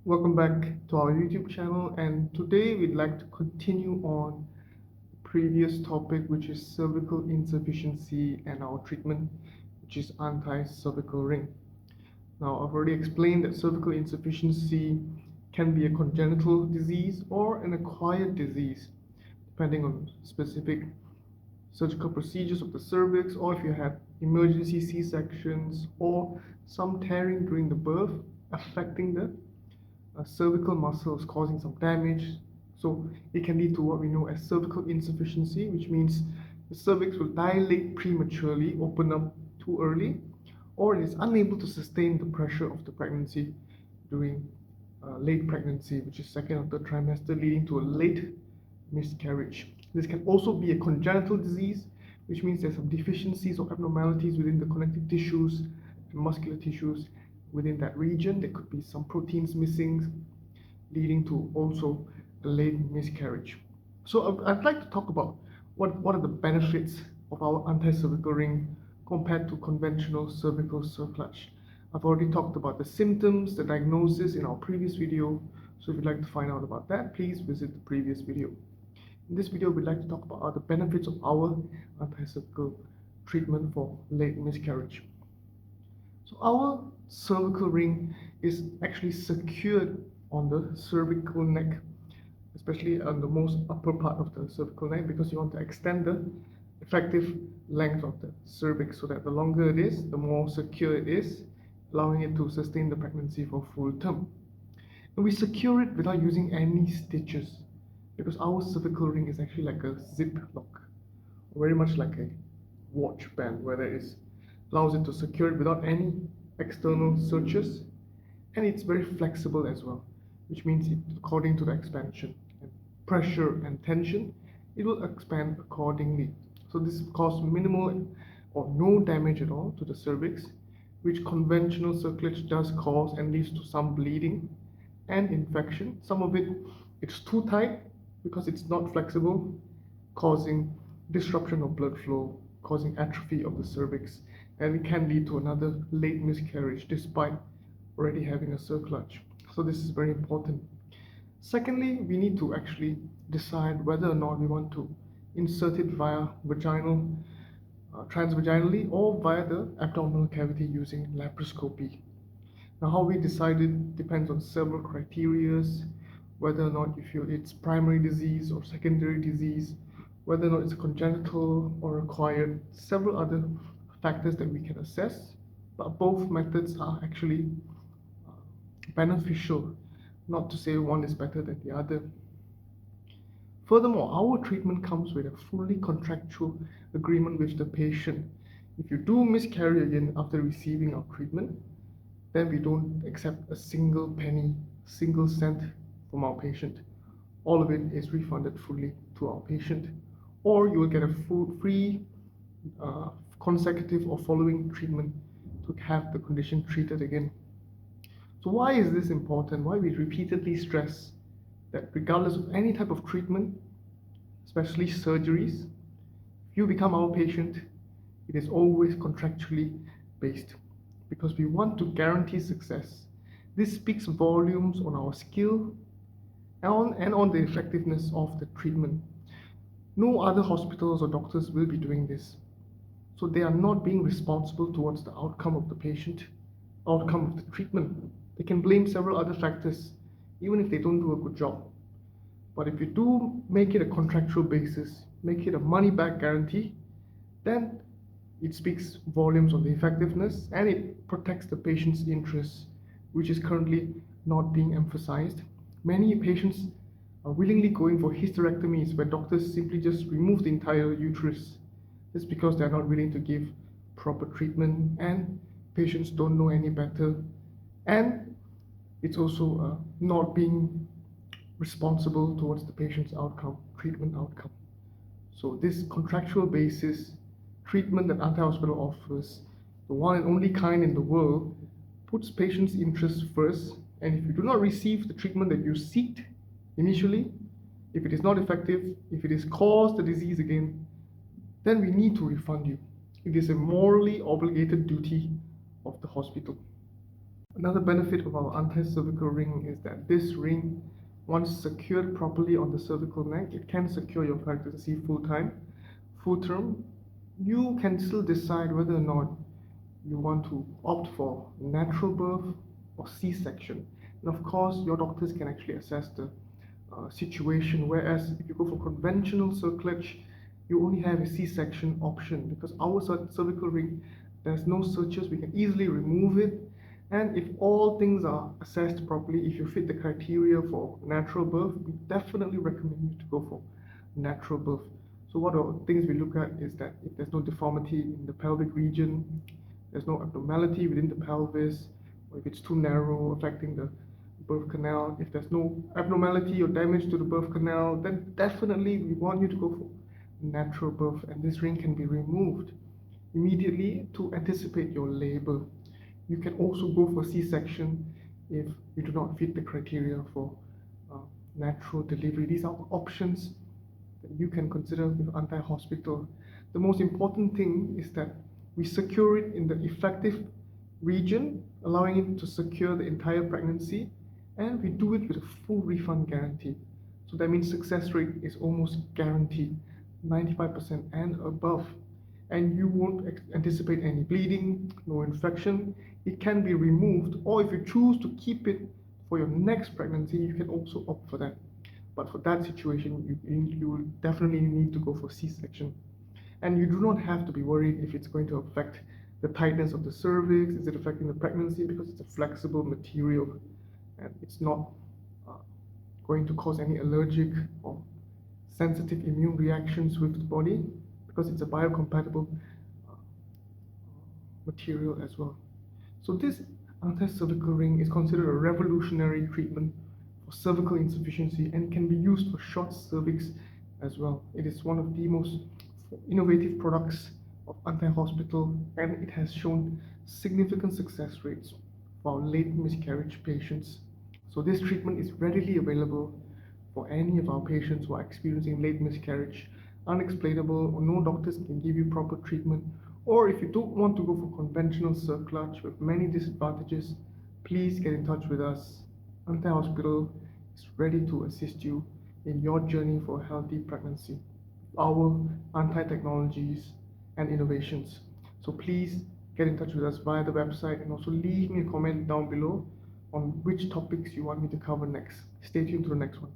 Welcome back to our YouTube channel, and today we'd like to continue on the previous topic, which is cervical insufficiency and our treatment, which is anti-cervical ring. Now, I've already explained that cervical insufficiency can be a congenital disease or an acquired disease, depending on specific surgical procedures of the cervix, or if you had emergency C-sections or some tearing during the birth affecting the cervical muscles, causing some damage. So it can lead to what we know as cervical insufficiency, which means the cervix will dilate prematurely, open up too early, or it is unable to sustain the pressure of the pregnancy during late pregnancy, which is second or third trimester, leading to a late miscarriage. This can also be a congenital disease, which means there's some deficiencies or abnormalities within the connective tissues and muscular tissues within that region. There could be some proteins missing, leading to also a late miscarriage. So I'd like to talk about what are the benefits of our anti-cervical ring compared to conventional cervical circlage. I've already talked about the symptoms, the diagnosis in our previous video. So if you'd like to find out about that, please visit the previous video. In this video, we'd like to talk about the benefits of our anti-cervical treatment for late miscarriage. So our cervical ring is actually secured on the cervical neck, especially on the most upper part of the cervical neck, because you want to extend the effective length of the cervix so that the longer it is, the more secure it is, allowing it to sustain the pregnancy for full term. And we secure it without using any stitches, because our cervical ring is actually like a zip lock, very much like a watch band, where there is allows it to secure it without any external sutures, and it's very flexible as well, which means according to the expansion and pressure and tension, it will expand accordingly. So this causes minimal or no damage at all to the cervix, which conventional circlage does cause and leads to some bleeding and infection. Some of it's too tight because it's not flexible, causing disruption of blood flow, causing atrophy of the cervix, and it can lead to another late miscarriage despite already having a circlage. So this is very important. Secondly, we need to actually decide whether or not we want to insert it via vaginal, transvaginally, or via the abdominal cavity using laparoscopy. Now, how we decide it depends on several criteria, whether or not you feel it's primary disease or secondary disease, whether or not it's congenital or acquired, several other factors that we can assess, but both methods are actually beneficial, not to say one is better than the other. Furthermore, our treatment comes with a fully contractual agreement with the patient. If you do miscarry again after receiving our treatment, then we don't accept a single penny, single cent from our patient. All of it is refunded fully to our patient, or you will get a free consecutive or following treatment to have the condition treated again. So why is this important? Why we repeatedly stress that regardless of any type of treatment, especially surgeries, if you become our patient, it is always contractually based, because we want to guarantee success. This speaks volumes on our skill and on the effectiveness of the treatment. No other hospitals or doctors will be doing this. So they are not being responsible towards the outcome of the patient, outcome of the treatment. They can blame several other factors, even if they don't do a good job. But if you do make it a contractual basis, make it a money-back guarantee, then it speaks volumes on the effectiveness, and it protects the patient's interests, which is currently not being emphasized. Many patients are willingly going for hysterectomies, where doctors simply just remove the entire uterus. It's because they're not willing to give proper treatment, and patients don't know any better, and it's also not being responsible towards the patient's outcome, treatment outcome. So this contractual basis treatment that Antai Hospital offers, the one and only kind in the world, puts patients' interests first, and if you do not receive the treatment that you seeked initially, if it is not effective, if it has caused the disease again, then we need to refund you. It is a morally obligated duty of the hospital. Another benefit of our anti-cervical ring is that this ring, once secured properly on the cervical neck, it can secure your pregnancy full term. You can still decide whether or not you want to opt for natural birth or C-section. And of course, your doctors can actually assess the situation, whereas if you go for conventional cerclage, you only have a C-section option because our cervical ring, there's no sutures, we can easily remove it. And if all things are assessed properly, if you fit the criteria for natural birth, we definitely recommend you to go for natural birth. So what are things we look at is that if there's no deformity in the pelvic region, there's no abnormality within the pelvis, or if it's too narrow, affecting the birth canal. If there's no abnormality or damage to the birth canal, then definitely we want you to go for natural birth, and this ring can be removed immediately to anticipate your labor. You can also go for C-section if you do not fit the criteria for natural delivery. These are options that you can consider with Antai Hospital. The most important thing is that we secure it in the effective region, allowing it to secure the entire pregnancy, and we do it with a full refund guarantee. So that means success rate is almost guaranteed, 95% and above. And you won't anticipate any bleeding, no infection. It can be removed, or if you choose to keep it for your next pregnancy, you can also opt for that. But for that situation, you will definitely need to go for C-section. And you do not have to be worried if it's going to affect the tightness of the cervix, is it affecting the pregnancy, because it's a flexible material and it's not going to cause any allergic or sensitive immune reactions with the body, because it's a biocompatible material as well. So this anti-cervical ring is considered a revolutionary treatment for cervical insufficiency and can be used for short cervix as well. It is one of the most innovative products of Antai Hospital, and it has shown significant success rates for our late miscarriage patients. So this treatment is readily available for any of our patients who are experiencing late miscarriage, unexplainable, or no doctors can give you proper treatment, or if you don't want to go for conventional cerclage with many disadvantages, please get in touch with us. Antai Hospital is ready to assist you in your journey for a healthy pregnancy. Our Antai technologies and innovations. So please get in touch with us via the website and also leave me a comment down below on which topics you want me to cover next. Stay tuned to the next one.